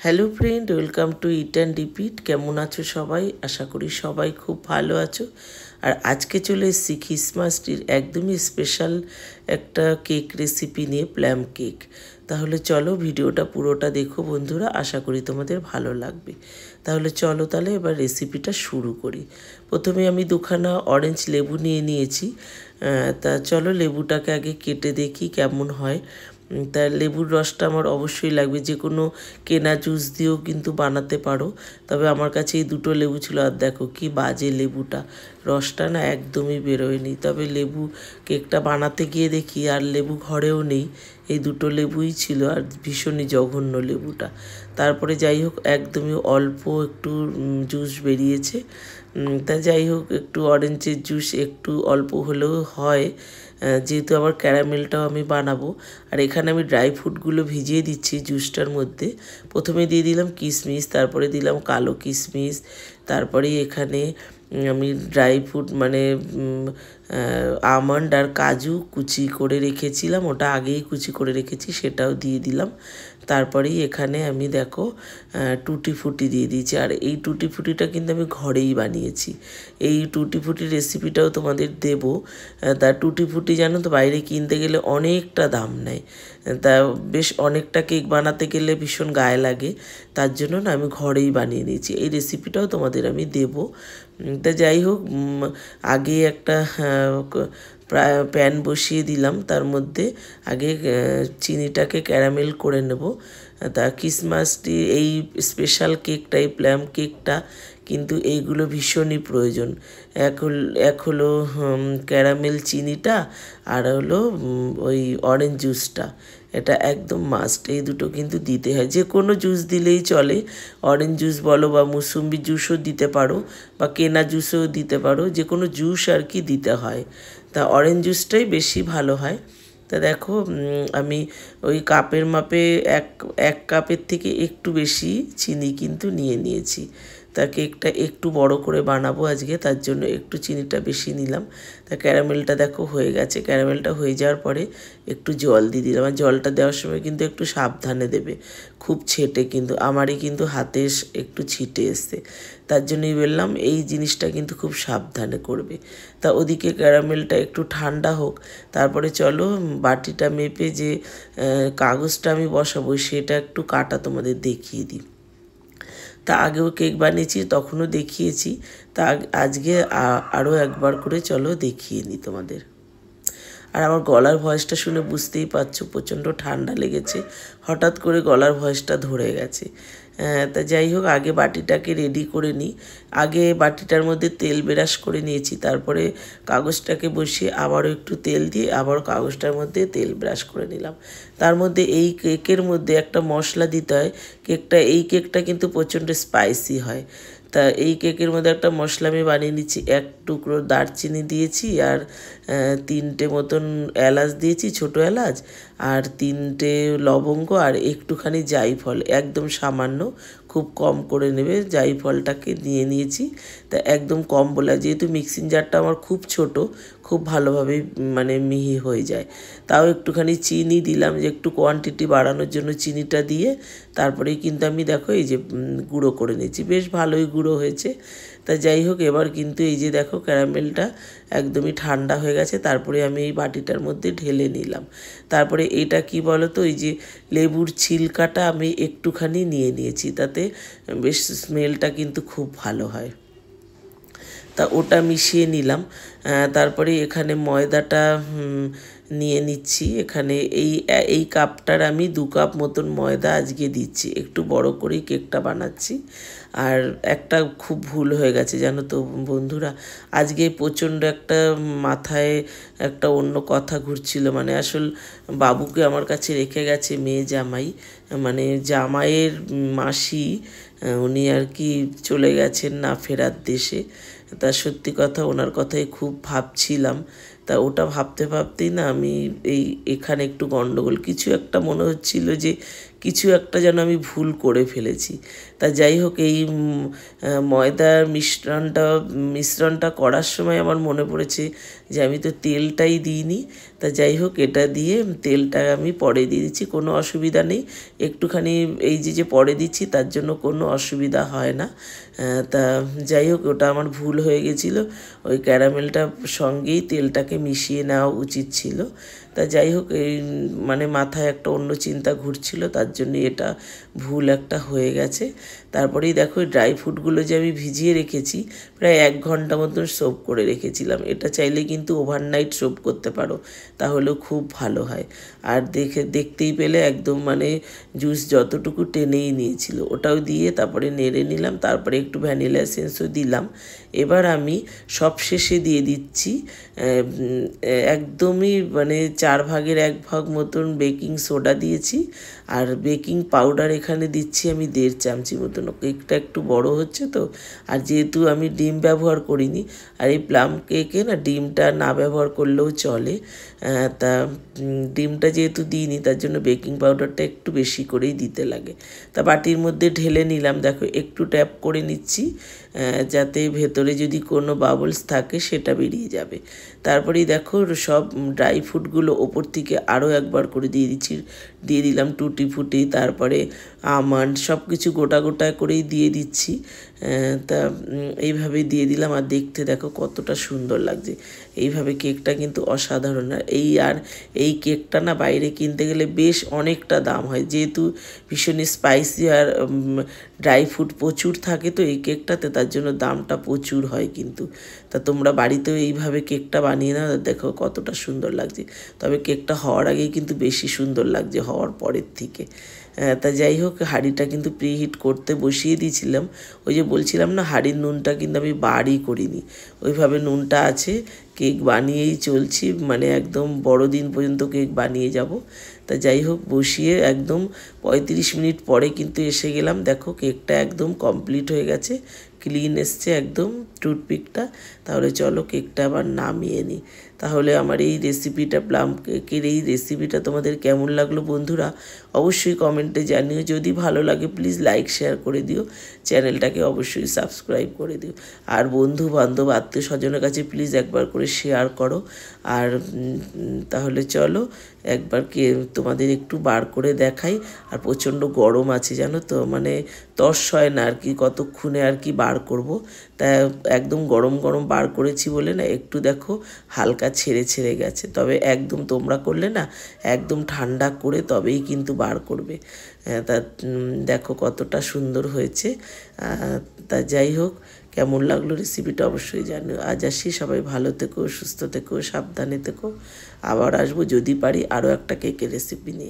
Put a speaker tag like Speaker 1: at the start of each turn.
Speaker 1: Hello friend, welcome to it and repeat. কেমন আছো সবাই? আশা করি সবাই খুব ভালো আছো। আর আজকে চলে এসেছি খ্রিসমাস ট্রির একদমই স্পেশাল একটা কেক রেসিপি নিয়ে, প্ল্যাম কেক। তাহলে চলো ভিডিওটা পুরোটা দেখো বন্ধুরা, আশা করি তোমাদের ভালো লাগবে। তাহলে চলো তাহলে এবার রেসিপিটা শুরু করি। প্রথমে আমি দুখানা অরেঞ্জ লেবু নিয়ে নিয়েছি। তা চলো লেবুটাকে আগে কেটে দেখি কেমন হয়। তা লেবুর রসটা আমার অবশ্যই লাগবে, যে কোনো কেনা জুস দিয়েও কিন্তু বানাতে পারো। তবে আমার কাছে এই দুটো লেবু ছিল, আর দেখো কি বাজে লেবুটা, রসটা না একদমই বেরোয়নি। তবে লেবু কেকটা বানাতে গিয়ে দেখি আর লেবু ঘরেও নেই, এই দুটো লেবুই ছিল, আর ভীষণই জঘন্য লেবুটা। তারপরে যাই হোক একদমই অল্প একটু জুস বেরিয়েছে। তা যাই হোক, একটু অরেঞ্জের জুস একটু অল্প হলেও হয়, যেহেতু আবার ক্যারামেলটাও আমি বানাবো। আর এখানে আমি ড্রাই ফ্রুটগুলো ভিজিয়ে দিচ্ছি জুসটার মধ্যে। প্রথমে দিয়ে দিলাম কিশমিশ, তারপরে দিলাম কালো কিশমিশ, তারপরে এখানে আমি ড্রাই ফ্রুট মানে আমন্ড আর কাজু কুচি করে রেখেছিলাম, ওটা আগেই কুচি করে রেখেছি, সেটাও দিয়ে দিলাম। তারপরেই এখানে আমি দেখো টুটি ফুটি দিয়ে দিয়েছি। আর এই টুটি ফুটিটা কিন্তু আমি ঘরেই বানিয়েছি। এই টুটি ফুটির রেসিপিটাও তোমাদের দেবো। তা টুটি ফুটি জানো তো, বাইরে কিনতে গেলে অনেকটা দাম নেয়। তা বেশ অনেকটা কেক বানাতে গেলে ভীষণ গায়ে লাগে, তার জন্য না আমি ঘরেই বানিয়ে নিয়েছি। এই রেসিপিটাও তোমাদের আমি দেবো। তা যাই হোক, আগে একটা প্যান বসিয়ে দিলাম, তার মধ্যে আগে চিনিটাকে ক্যারামেল করে নেব। তা ক্রিসমাসটি এই স্পেশাল কেকটা, এই প্ল্যাম কেকটা কিন্তু এইগুলো ভীষণই প্রয়োজন। এক হলো ক্যারামেল চিনিটা, আর হলো ওই অরেঞ্জ জুসটা, এটা একদম মাস্ট। এই দুটো কিন্তু দিতে হয়, যে কোনো জুস দিলেই চলে। অরেঞ্জ জুস বলো বা মুসুম্বি জুসও দিতে পারো, বা কেনা জুসও দিতে পারো, যে কোনো জুস আর কি দিতে হয়। তা অরেঞ্জ জুসটাই বেশি ভালো হয়। তা দেখো আমি ওই কাপের মাপে এক কাপের থেকে একটু বেশি চিনি কিন্তু নিয়ে নিয়েছি। তা কেকটা একটু বড় করে বানাবো আজকে, তার জন্য একটু চিনিটা বেশি নিলাম। তা ক্যারামেলটা দেখো হয়ে গেছে। ক্যারামেলটা হয়ে যাওয়ার পরে একটু জল দিয়ে দিলাম। আর জলটা দেওয়ার সময় কিন্তু একটু সাবধানে দেবে, খুব ছেটে, কিন্তু আমারই কিন্তু হাতে একটু ছিটে এসছে, তার জন্যই বললাম এই জিনিসটা কিন্তু খুব সাবধানে করবে। তা ওদিকে ক্যারামেলটা একটু ঠান্ডা হোক, তারপরে চলো বাটিটা মেপে যে কাগজটা আমি বসাবো সেটা একটু কাটা তোমাদের দেখিয়ে দিই। তা আগেও কেক বানিয়েছি, তখনও দেখিয়েছি। তা আজকে আরও একবার করে চলো দেখিয়ে নিই তোমাদের। আর আমার গলার ভয়েসটা শুনে বুঝতেই পারছো প্রচণ্ড ঠান্ডা লেগেছে, হঠাৎ করে গলার ভয়েসটা ধরে গেছে। তা যাই হোক, আগে বাটিটাকে রেডি করে নিই। আগে বাটিটার মধ্যে তেল ব্রাশ করে নিয়েছি, তারপরে কাগজটাকে বসিয়ে আবারও একটু তেল দিয়ে আবারও কাগজটার মধ্যে তেল ব্রাশ করে নিলাম। তার মধ্যে এই কেকের মধ্যে একটা মশলা দিতে হয়। এই কেকটা কিন্তু প্রচণ্ড স্পাইসি হয়। তা এই কেকের মধ্যে একটা মশলা আমি বানিয়ে নিচ্ছি। এক টুকরো দারচিনি দিয়েছি, আর 3টে মতন এলাচ দিয়েছি, ছোটো এলাচ, আর 3টে লবঙ্গ, আর একটুখানি জায়ফল, একদম সামান্য, খুব কম করে নেবে। জায়ফলটাকে নিয়ে নিয়েছি। তা একদম কম বলে, যেহেতু মিক্সিং জারটা আমার খুব ছোট, খুব ভালোভাবে মানে মিহি হয়ে যায়। তাও একটুখানি চিনি দিলাম, যে একটু কোয়ান্টিটি বাড়ানোর জন্য চিনিটা দিয়ে তারপরেই কিন্তু আমি দেখো এই যে গুঁড়ো করে নিয়েছি, বেশ ভালোই গুঁড়ো হয়েছে। তা যাই হোক, এবার কিন্তু এই যে দেখো ক্যারামেলটা একদমই ঠান্ডা হয়ে গেছে। তারপরে আমি এই বাটিটার মধ্যে ঢেলে নিলাম। তারপরে এটা কি বলো তো, এই যে লেবুর ছিলকাটা আমি একটুখানি নিয়ে নিয়েছি, তাতে বেশ স্মেলটা কিন্তু খুব ভালো হয়। তা ওটা মিশিয়ে নিলাম। তারপরে এখানে ময়দাটা নিয়ে নিচ্ছি। এখানে এই কাপটার আমি 2 কাপ মতন ময়দা আজকে দিচ্ছি, একটু বড় করেই কেকটা বানাচ্ছি। আর একটা খুব ভুল হয়ে গেছে জানো তো বন্ধুরা, আজকে প্রচণ্ড একটা মাথায় একটা অন্য কথা ঘুরছিল। মানে আসল বাবুকে আমার কাছে রেখে গেছে মেয়ে জামাই, মানে জামাইয়ের মাসি, উনি আর কি চলে গেছেন না ফেরার দেশে। তা সত্যি কথা, ওনার কথাই খুব ভাবছিলাম। তা ওটা ভাবতে ভাবতেই না আমি এখানে একটু গন্ডগোল কিছু একটা মনে হচ্ছিল, যে কিছু একটা যেন আমি ভুল করে ফেলেছি। তা যাই হোক, এই ময়দার মিশ্রণটা করার সময় আমার মনে পড়েছে যে আমি তো তেলটাই দিইনি। তা যাই হোক, এটা দিয়ে তেলটা আমি পরে দিয়ে দিচ্ছি, কোনো অসুবিধা নেই। একটুখানি এই যে পরে দিচ্ছি তার জন্য কোনো অসুবিধা হয় না। তা যাই হোক, ওটা আমার ভুল হয়ে গেছিলো, ওই ক্যারামেলটার সঙ্গেই তেলটাকে মিশিয়ে নেওয়া উচিত ছিল। তা যাই হোক, এই মানে মাথায় একটা অন্য চিন্তা ঘুরছিল, তার জন্য এটা ভুল একটা হয়ে গেছে। তারপরেই দেখো ড্রাই ফ্রুটগুলো যে আমি ভিজিয়ে রেখেছি, প্রায় 1 ঘন্টা মতন সোপ করে রেখেছিলাম। এটা চাইলে কিন্তু ওভারনাইট সোপ করতে পারো, তাহলেও খুব ভালো হয়। আর দেখতেই পেলে একদম মানে জুস যতটুকু টেনেই নিয়েছিল, ওটাও দিয়ে তারপরে নেড়ে নিলাম। তারপরে একটু ভ্যানিলা এসেন্সও দিলাম। এবার আমি সব শেষে দিয়ে দিচ্ছি একদমই মানে 4 ভাগের 1 ভাগ মতন বেকিং সোডা দিয়েছি। আর বেকিং পাউডার এখানে দিচ্ছি আমি 1.5 চামচি মতন। কেকটা একটু বড় হচ্ছে তো, আর যেহেতু আমি ডিম ব্যবহার করিনি, আর এই প্লাম কেকে না ডিমটা না ব্যবহার করলেও চলে। তা ডিমটা যেহেতু দিইনি, তার জন্য বেকিং পাউডারটা একটু বেশি করেই দিতে লাগে। তা বাটির মধ্যে ঢেলে নিলাম। দেখো একটু ট্যাপ করে নিচ্ছি, যাতে ভেতরে যদি কোনো বাবলস থাকে সেটা বেরিয়ে যাবে। তারপরেই দেখো সব ড্রাই ফ্রুটগুলো ওপর থেকে আরও একবার করে দিয়ে দিলাম টুটি ফুটি, তারপরে আমন্ড, সব কিছু গোটা গোটা করেই দিয়ে দিচ্ছি। তা এইভাবে দিয়ে দিলাম। আর দেখতে দেখো কতটা সুন্দর লাগছে। এইভাবে কেকটা কিন্তু অসাধারণ। আর এই কেকটা না বাইরে কিনতে গেলে বেশ অনেকটা দাম হয়, যেহেতু ভীষণই স্পাইসি আর ড্রাই ফ্রুট প্রচুর থাকে তো এই কেকটাতে, তার জন্য দামটা প্রচুর হয় কিন্তু। তা তোমরা বাড়িতেও এইভাবে কেকটা বানিয়ে নাও, দেখো কতটা সুন্দর লাগছে। তবে কেকটা হওয়ার আগেই কিন্তু বেশি সুন্দর লাগছে হওয়ার পরের থেকে। তা যাই হোক, হাঁড়িটা কিন্তু প্রিহিট করতে বসিয়ে দিয়েছিলাম। ওই যে বলছিলাম না, হাঁড়ির নুনটা কিন্তু আমি বাড়ি করিনি, ওইভাবে নুনটা আছে। কেক বানিয়েই চলছি, মানে একদম বড়দিন পর্যন্ত কেক বানিয়ে যাব। তা যাই হোক, বসিয়ে একদম 35 মিনিট পরে কিন্তু এসে গেলাম। দেখো কেকটা একদম কমপ্লিট হয়ে গেছে, ক্লিন এসছে একদম টুথপিকটা। তাহলে চলো কেকটা আবার নামিয়ে নিই। তাহলে আমার এই রেসিপিটা, প্লাম কেকের এই রেসিপিটা তোমাদের কেমন লাগলো বন্ধুরা অবশ্যই কমেন্টে জানিও। যদি ভালো লাগে প্লিজ লাইক শেয়ার করে দিও, চ্যানেলটাকে অবশ্যই সাবস্ক্রাইব করে দিও। আর বন্ধু বান্ধব আত্মীয় স্বজনের কাছে প্লিজ একবার করে শেয়ার করো। আর তাহলে চলো একবার তোমাদের একটু বার করে দেখাই। আর প্রচণ্ড গরম আছে জানো তো, মানে তর্স হয় না আর কি কতক্ষণে আর কি বার করব। তা একদম গরম গরম বার করেছি বলে না একটু দেখো হালকা ছেড়ে গেছে। তবে একদম তোমরা করলে না একদম ঠান্ডা করে তবেই কিন্তু বার করবে। তা দেখো কতটা সুন্দর হয়েছে। তা যাই হোক, কেমন লাগলো রেসিপিটা অবশ্যই জানিও। আজ আসি, সবাই ভালো থেকো, সুস্থ থেকো, সাবধানে থেকো। আবার আসবো যদি পারি আরও একটা কেকের রেসিপি নিয়ে।